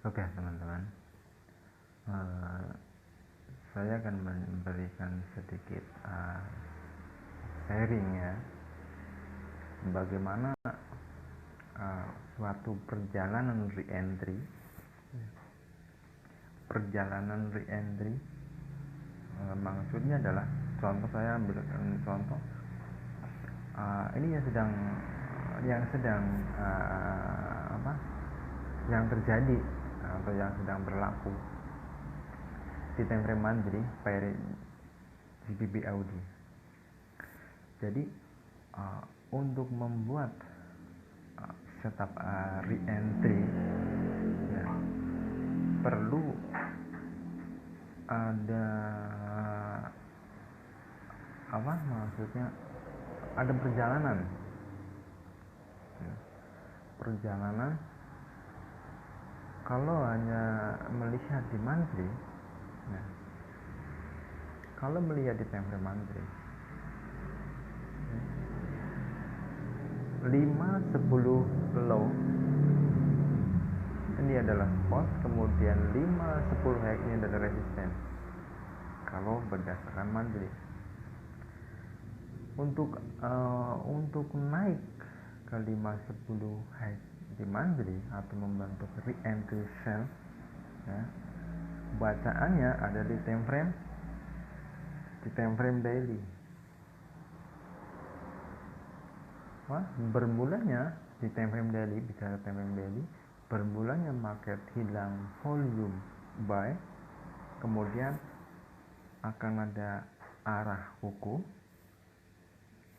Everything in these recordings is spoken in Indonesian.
Oke teman-teman, saya akan memberikan sedikit sharing ya, bagaimana suatu perjalanan re-entry. Maksudnya adalah, contoh, saya ambilkan contoh, ini yang terjadi atau yang sedang berlaku di time frame monthly pada GBP Audi. Jadi untuk membuat setup re-entry ya, perlu ada ada perjalanan. Kalau hanya melihat di monthly, kalau melihat di time frame monthly, 5-10 low ini adalah support, kemudian 5-10 high ini adalah resistance. Kalau berdasarkan monthly, untuk naik ke 5-10 high di monthly atau membentuk re-entry sell ya, bacaannya ada di time frame daily. Bermulanya di time frame daily, bicara time frame daily, bermulanya market hilang volume buy, kemudian akan ada arah kuku,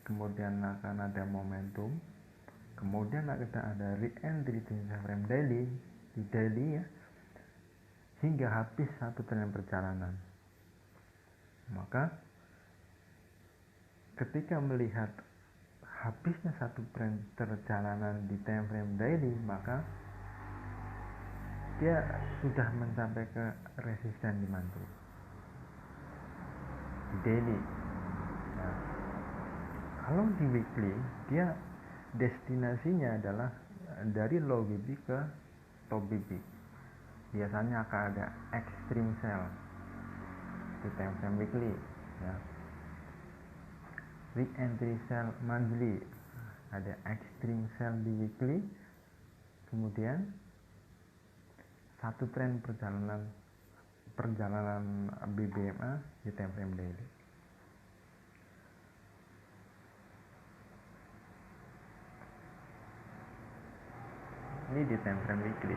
kemudian akan ada momentum, kemudian ada re-entry di time frame daily, di daily ya, hingga habis satu tren perjalanan. Maka ketika melihat habisnya satu tren perjalanan di time frame daily, maka dia sudah mencapai ke resisten di monthly, di daily. Nah, kalau di weekly, dia destinasinya adalah dari low BB ke top BB. Biasanya akan ada extreme sell di time frame weekly ya. Re-entry sell monthly, ada extreme sell di weekly, kemudian satu tren perjalanan BBMA di time frame daily. Ini di time frame weekly.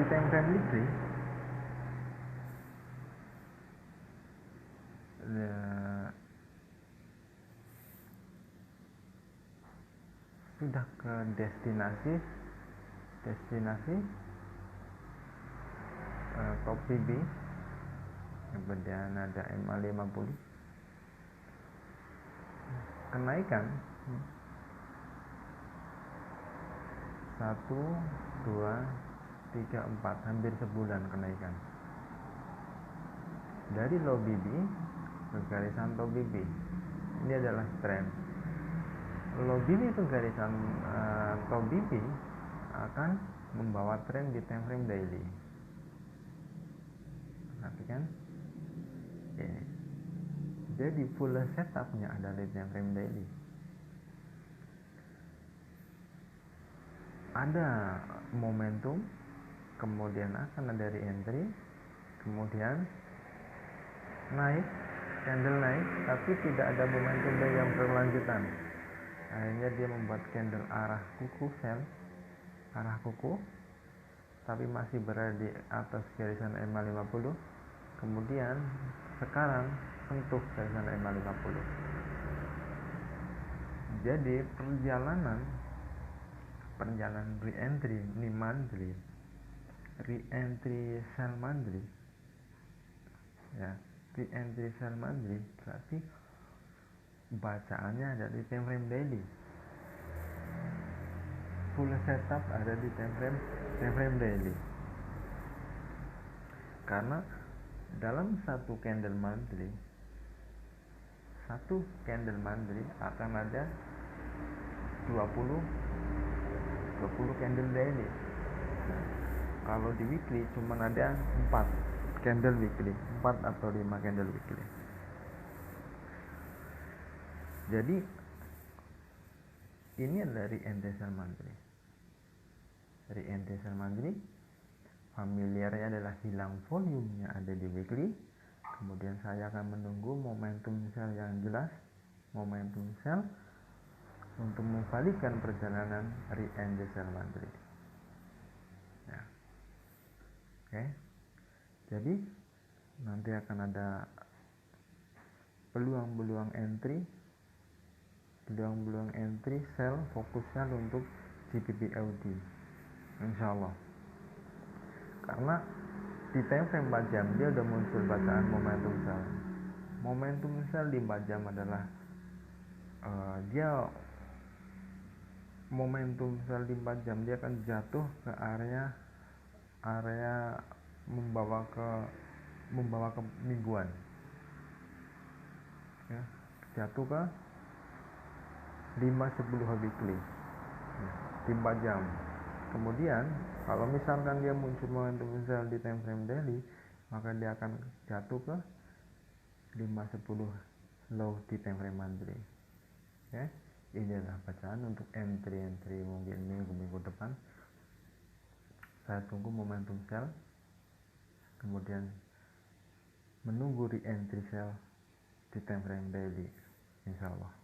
Di time frame weekly sudah ke destinasi top BB, kemudian ada MA50 kenaikan 1, 2, 3, 4, hampir sebulan kenaikan dari low BB ke garisan top BB. Ini adalah trend. Low BB ke garisan top BB akan membawa tren di time frame daily. Perhatikan ini. Jadi full setupnya ada di time frame daily. Ada momentum, kemudian akan ada re-entry, kemudian naik, candle naik, tapi tidak ada momentum yang berkelanjutan. Akhirnya dia membuat candle arah kuku sell, arah kuku, tapi masih berada di atas garisan MA50. Kemudian sekarang sentuh garisan MA50. Jadi perjalanan re-entry ini monthly, re-entry sell monthly ya, re-entry sell monthly berarti bacaannya ada di time frame daily, full setup ada di time frame daily. Karena dalam satu candle monthly akan ada 20 candle daily. Nah, kalau di weekly cuma ada 4 candle weekly, 4 atau 5 candle weekly. Jadi ini dari entry sell monthly. Dari entry sell monthly, familiarnya adalah hilang volumenya ada di weekly. Kemudian saya akan menunggu momentum sell yang jelas, momentum sell untuk memvalidkan perjalanan re-entry sell monthly. Ya. Oke. Jadi nanti akan ada peluang-peluang entry sell, fokus sell untuk GBP/AUD, insyaallah. Karena di time frame 4 jam dia udah muncul bacaan momentum sell. Momentum sell di 4 jam adalah dia momentum sell di 4 jam dia akan jatuh ke area membawa ke mingguan, ya, jatuh ke 5-10 weekly, ya, di 4 jam. Kemudian kalau misalkan dia muncul momentum sell di time frame daily, maka dia akan jatuh ke 5-10 low di time frame monthly. Ya, ini adalah bacaan untuk entry mungkin minggu depan. Saya tunggu momentum sell, kemudian menunggu re-entry sell di time frame daily, insyaallah.